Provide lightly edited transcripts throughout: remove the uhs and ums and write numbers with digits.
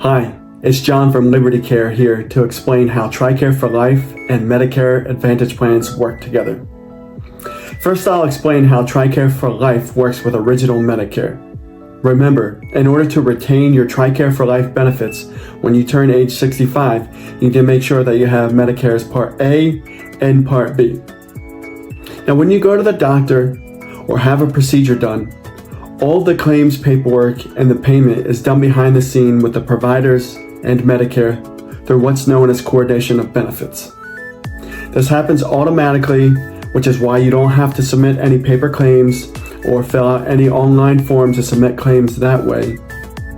Hi, it's John from Liberty Care here to explain how TriCare For Life and Medicare Advantage plans work together. First, I'll explain how TriCare For Life works with Original Medicare. Remember, in order to retain your TriCare For Life benefits when you turn age 65, you need to make sure that you have Medicare's Part A and Part B. Now, when you go to the doctor or have a procedure done, all the claims paperwork and the payment is done behind the scene with the providers and Medicare through what's known as coordination of benefits. This happens automatically, which is why you don't have to submit any paper claims or fill out any online forms to submit claims that way.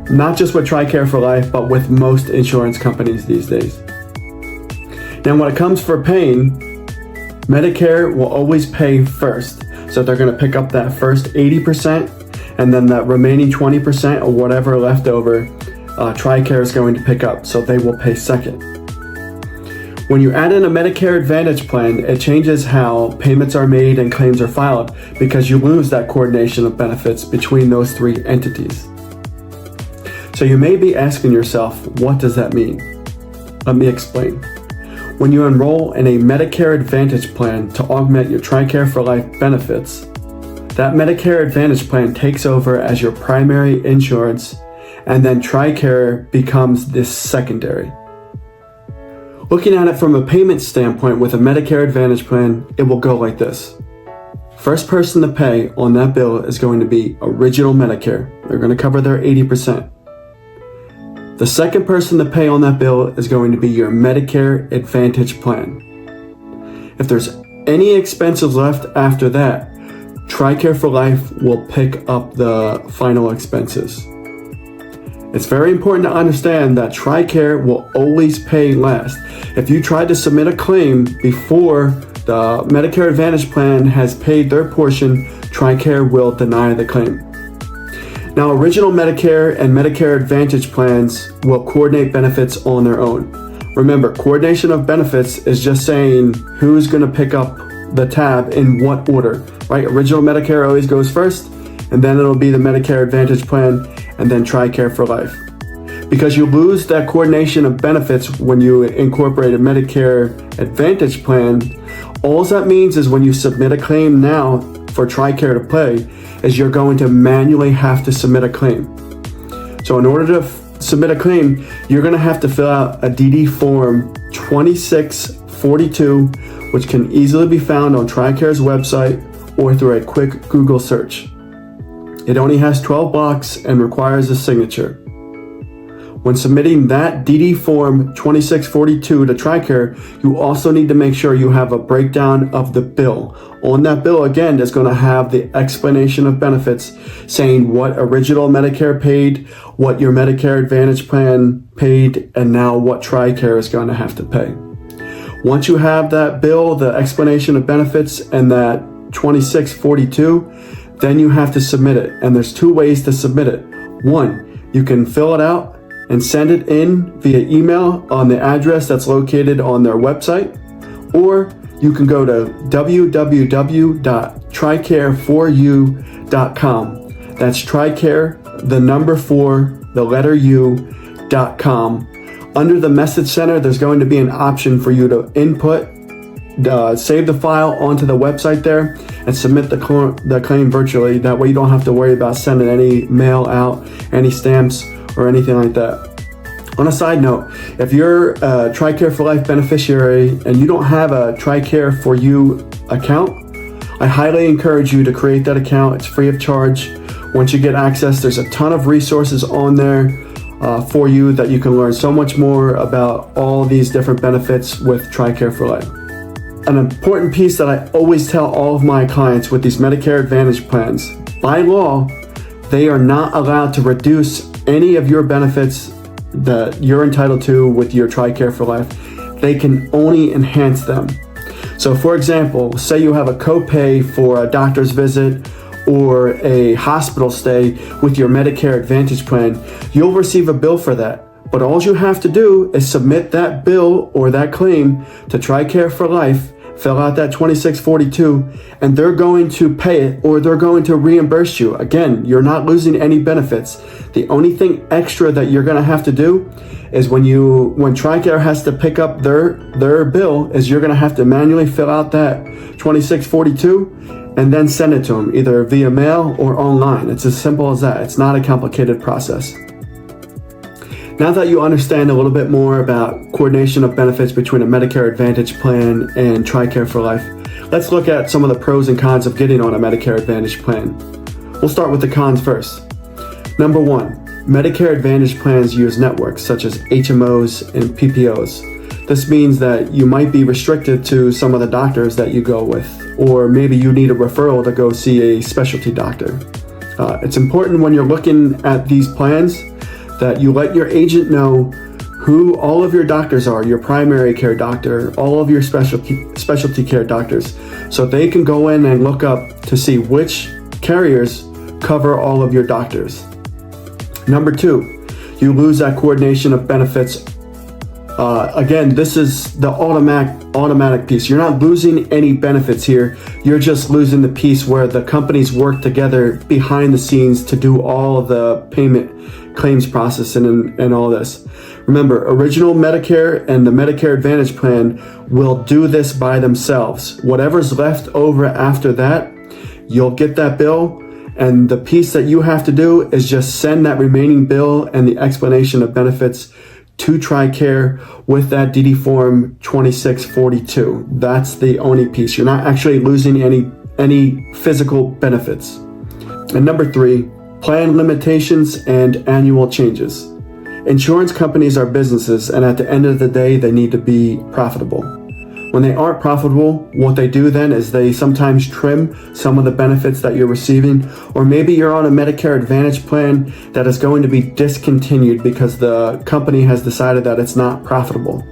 Not just with TriCare For Life, but with most insurance companies these days. Now, when it comes for paying, Medicare will always pay first. So they're going to pick up that first 80%, and then that remaining 20% or whatever left over, TriCare is going to pick up. So they will pay second. When you add in a Medicare Advantage plan, it changes how payments are made and claims are filed because you lose that coordination of benefits between those three entities. So you may be asking yourself, what does that mean? Let me explain. When you enroll in a Medicare Advantage plan to augment your TriCare For Life benefits, that Medicare Advantage plan takes over as your primary insurance, and then TriCare becomes this secondary. Looking at it from a payment standpoint with a Medicare Advantage plan, it will go like this. First person to pay on that bill is going to be Original Medicare. They're going to cover their 80%. The second person to pay on that bill is going to be your Medicare Advantage plan. If there's any expenses left after that, TriCare For Life will pick up the final expenses. It's very important to understand that TriCare will always pay last. If you try to submit a claim before the Medicare Advantage plan has paid their portion, TriCare will deny the claim. Now, Original Medicare and Medicare Advantage plans will coordinate benefits on their own. Remember, coordination of benefits is just saying who's going to pick up the tab in what order, right? Original Medicare always goes first, and then it'll be the Medicare Advantage plan, and then TriCare For Life. Because you lose that coordination of benefits when you incorporate a Medicare Advantage plan, all that means is when you submit a claim now for TriCare to pay, is you're going to manually have to submit a claim. So in order to submit a claim, you're going to have to fill out a DD form 2642, which can easily be found on TriCare's website or through a quick Google search. It only has 12 blocks and requires a signature. When submitting that DD form 2642 to TriCare, you also need to make sure you have a breakdown of the bill. On that bill, again, is going to have the explanation of benefits saying what Original Medicare paid, what your Medicare Advantage plan paid, and now what TriCare is going to have to pay. Once you have that bill, the explanation of benefits, and that 2642, then you have to submit it. And there's two ways to submit it. One, you can fill it out and send it in via email on the address that's located on their website, or you can go to www.tricareforyou.com. That's TriCare, the number 4, the letter U.com. Under the message center, there's going to be an option for you to input, save the file onto the website there, and submit the claim virtually. That way you don't have to worry about sending any mail out, any stamps, or anything like that. On a side note, if you're a TriCare For Life beneficiary and you don't have a TriCare For You account, I highly encourage you to create that account. It's free of charge. Once you get access, there's a ton of resources on there for you that you can learn so much more about all these different benefits with TriCare For Life. An important piece that I always tell all of my clients with these Medicare Advantage plans, by law, they are not allowed to reduce any of your benefits that you're entitled to with your TriCare For Life. They can only enhance them. So for example, say you have a copay for a doctor's visit or a hospital stay with your Medicare Advantage plan, you'll receive a bill for that. But all you have to do is submit that bill or that claim to TriCare For Life. fill out that 2642, and they're going to pay it or they're going to reimburse you. Again, you're not losing any benefits. The only thing extra that you're going to have to do is when TriCare has to pick up their bill, is you're going to have to manually fill out that 2642 and then send it to them either via mail or online. It's as simple as that. It's not a complicated process. Now that you understand a little bit more about coordination of benefits between a Medicare Advantage plan and TriCare For Life, let's look at some of the pros and cons of getting on a Medicare Advantage plan. We'll start with the cons first. Number one, Medicare Advantage plans use networks such as HMOs and PPOs. This means that you might be restricted to some of the doctors that you go with, or maybe you need a referral to go see a specialty doctor. It's important when you're looking at these plans that you let your agent know who all of your doctors are, your primary care doctor, all of your specialty care doctors, so they can go in and look up to see which carriers cover all of your doctors. Number two, you lose that coordination of benefits. Again, this is the automatic piece. You're not losing any benefits here. You're just losing the piece where the companies work together behind the scenes to do all of the payment claims processing and all this. Remember, original Medicare and the Medicare Advantage plan will do this by themselves. Whatever's left over after that, you'll get that bill, and the piece that you have to do is just send that remaining bill and the explanation of benefits to TriCare with that DD form 2642. That's the only piece. You're not actually losing any physical benefits. And number three, plan limitations and annual changes. Insurance companies are businesses, and at the end of the day, they need to be profitable. When they aren't profitable, what they do then is they sometimes trim some of the benefits that you're receiving, or maybe you're on a Medicare Advantage plan that is going to be discontinued because the company has decided that it's not profitable.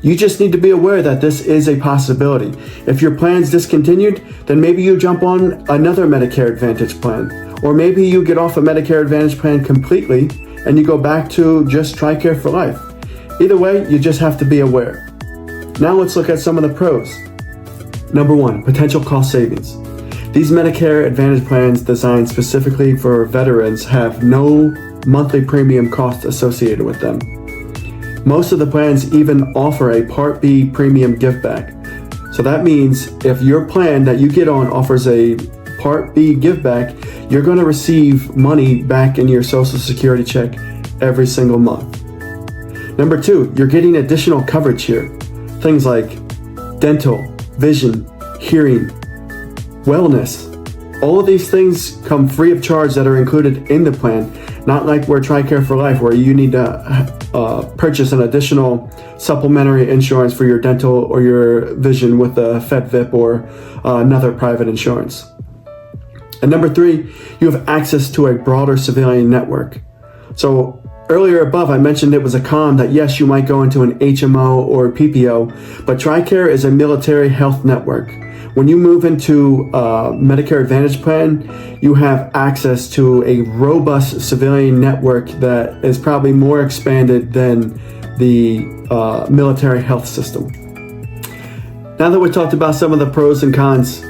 You just need to be aware that this is a possibility. If your plan's discontinued, then maybe you jump on another Medicare Advantage plan. Or maybe you get off a Medicare Advantage plan completely and you go back to just TriCare For Life. Either way, you just have to be aware. Now let's look at some of the pros. Number one, potential cost savings. These Medicare Advantage plans designed specifically for veterans have no monthly premium cost associated with them. Most of the plans even offer a Part B premium giveback. So that means if your plan that you get on offers a Part B giveback, you're going to receive money back in your Social Security check every single month. Number two, you're getting additional coverage here. Things like dental, vision, hearing, wellness. All of these things come free of charge that are included in the plan, not like where TriCare For Life, where you need to purchase an additional supplementary insurance for your dental or your vision with a FedVip or another private insurance. And number three, you have access to a broader civilian network. So earlier above, I mentioned it was a con that yes, you might go into an HMO or PPO, but TriCare is a military health network. When you move into a Medicare Advantage plan, you have access to a robust civilian network that is probably more expanded than the military health system. Now that we talked about some of the pros and cons,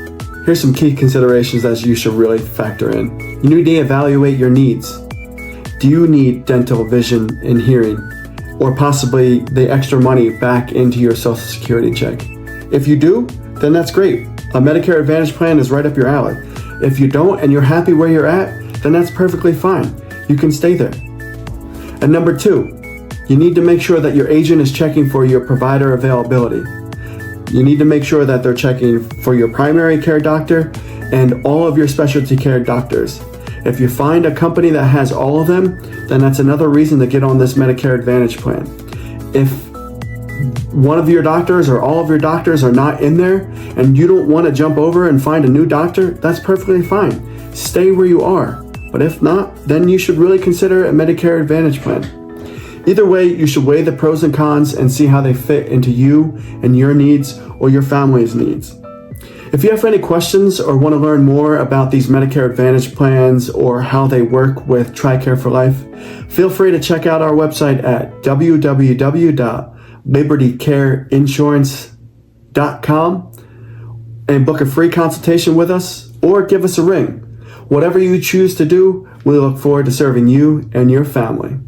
here's some key considerations that you should really factor in. You need to evaluate your needs. Do you need dental, vision, and hearing, or possibly the extra money back into your Social Security check? If you do, then that's great. A Medicare Advantage plan is right up your alley. If you don't and you're happy where you're at, then that's perfectly fine. You can stay there. And number two, you need to make sure that your agent is checking for your provider availability. You need to make sure that they're checking for your primary care doctor and all of your specialty care doctors. If you find a company that has all of them, then that's another reason to get on this Medicare Advantage plan. If one of your doctors or all of your doctors are not in there and you don't want to jump over and find a new doctor, that's perfectly fine. Stay where you are. But if not, then you should really consider a Medicare Advantage plan. Either way, you should weigh the pros and cons and see how they fit into you and your needs or your family's needs. If you have any questions or want to learn more about these Medicare Advantage plans or how they work with TriCare For Life, feel free to check out our website at www.libertycareinsurance.com. TriCareForLife.com and book a free consultation with us or give us a ring. Whatever you choose to do, we look forward to serving you and your family.